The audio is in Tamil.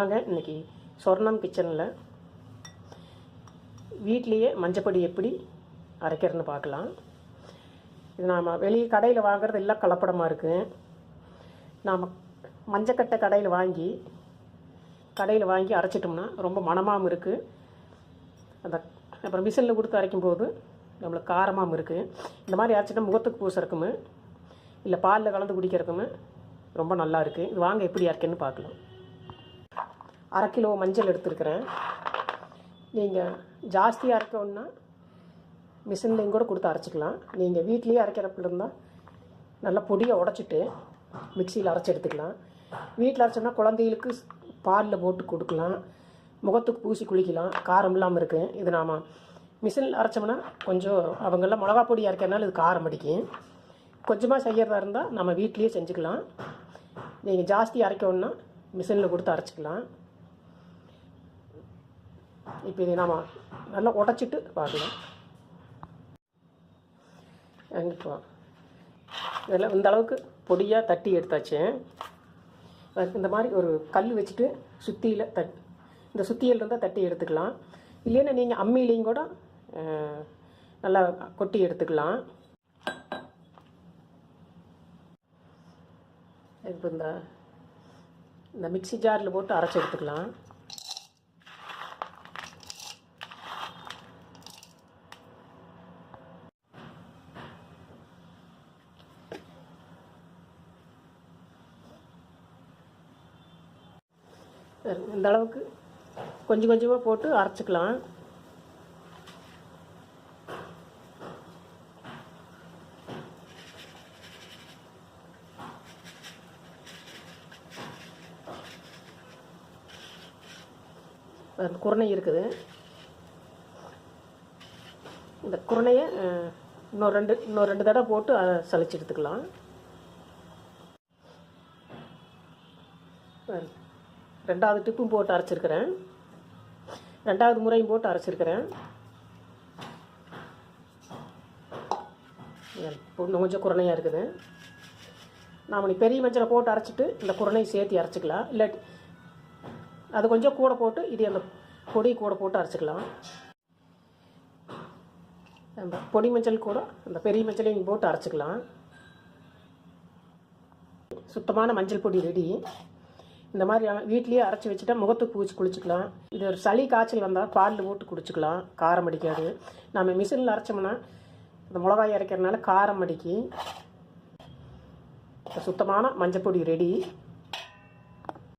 வாங்க இன்றைக்கி சொர்ணம் கிச்சனில் வீட்லேயே மஞ்சப்பொடி எப்படி அரைக்கிறதுன்னு பார்க்கலாம். இது நாம் வெளியே கடையில் வாங்குறது எல்லாம் கலப்படமாக இருக்குது. நாம் மஞ்சக்கட்டை கடையில் வாங்கி அரைச்சிட்டோம்னா ரொம்ப மணமாகவும் இருக்குது. அந்த அப்புறம் மிஷினில் கொடுத்து அரைக்கும்போது நம்மளுக்கு காரமாகவும் இருக்குது. இந்த மாதிரி அரைச்சிட்டா முகத்துக்கு பூசறக்குமே இல்லை பாலில் கலந்து குடிக்கிறதுக்குமே ரொம்ப நல்லா இருக்குது. இது வாங்க எப்படி அரைக்கணும்னு பார்க்கலாம். 1/2 கிலோ மஞ்சள் எடுத்துருக்கிறேன். நீங்கள் ஜாஸ்தியாக அரைக்கணுன்னா மிஷின்லேயும் கூட கொடுத்து அரைச்சிக்கலாம். நீங்கள் வீட்லேயே அரைக்கிறப்ப இருந்தால் நல்லா பொடியை உடச்சிட்டு மிக்சியில் அரைச்சி எடுத்துக்கலாம். வீட்டில் அரைச்சோம்னா குழந்தைகளுக்கு பாலில் போட்டு கொடுக்கலாம், முகத்துக்கு பூசி குளிக்கலாம், காரம் இல்லாமல் இருக்குது. இது நாம் மிஷினில் அரைச்சோம்னா கொஞ்சம் அவங்கெல்லாம் மிளகா பொடி அரைக்கிறதுனால இது காரம் அடிக்கும். கொஞ்சமாக செய்கிறதா இருந்தால் நம்ம வீட்லேயே செஞ்சுக்கலாம். நீங்கள் ஜாஸ்தி அரைக்கணுன்னா மிஷினில் கொடுத்து அரைச்சிக்கலாம். இப்போ இதை நாம் நல்லா உடச்சிட்டு பார்க்கலாம். இப்போ இதெல்லாம் இந்த அளவுக்கு பொடியாக தட்டி எடுத்தாச்சு. இந்த மாதிரி ஒரு கல் வச்சுட்டு சுத்தியில் இந்த சுத்தியில் இருந்தால் தட்டி எடுத்துக்கலாம். இல்லைன்னா நீங்கள் அம்மியிலையும் கூட நல்லா கொட்டி எடுத்துக்கலாம். இப்போ இந்த மிக்ஸி ஜாரில் போட்டு அரைச்சி எடுத்துக்கலாம். இந்த அளவுக்கு கொஞ்சம் கொஞ்சமாக போட்டு அரைச்சிக்கலாம். குருணை இருக்குது. இந்த குருணையை இன்னொரு ரெண்டு தடவை போட்டு சலிச்சு எடுத்துக்கலாம். ரெண்டாவது டிப்பும் போட்டு அரைச்சிருக்கிறேன். ரெண்டாவது முறையும் போட்டு அரைச்சிருக்கிறேன். இன்னும் கொஞ்சம் குருணையாக இருக்குது. நாம் பெரிய மஞ்சளை போட்டு அரைச்சிட்டு இந்த குருணையை சேர்த்து அரைச்சிக்கலாம். இல்லாட்டி அது கொஞ்சம் கூட போட்டு இது அந்த பொடி கூட போட்டு அரைச்சிக்கலாம். அந்த பொடி மஞ்சள் கூட அந்த பெரிய மஞ்சளையும் போட்டு அரைச்சிக்கலாம். சுத்தமான மஞ்சள் பொடி ரெடி. இந்த மாதிரி வீட்லேயே அரைச்சி வச்சுட்டா முகத்துக்கு பூச்சி குளிச்சுக்கலாம். இது ஒரு சளி காய்ச்சல் வந்தால் பாலில் போட்டு குடிச்சிக்கலாம், காரம் அடிக்காது. நம்ம மிஷினில் அரைச்சோம்னா இந்த மிளகாய் அரைக்கிறதுனால காரம் அடிக்கி. சுத்தமான மஞ்சள் பொடி ரெடி.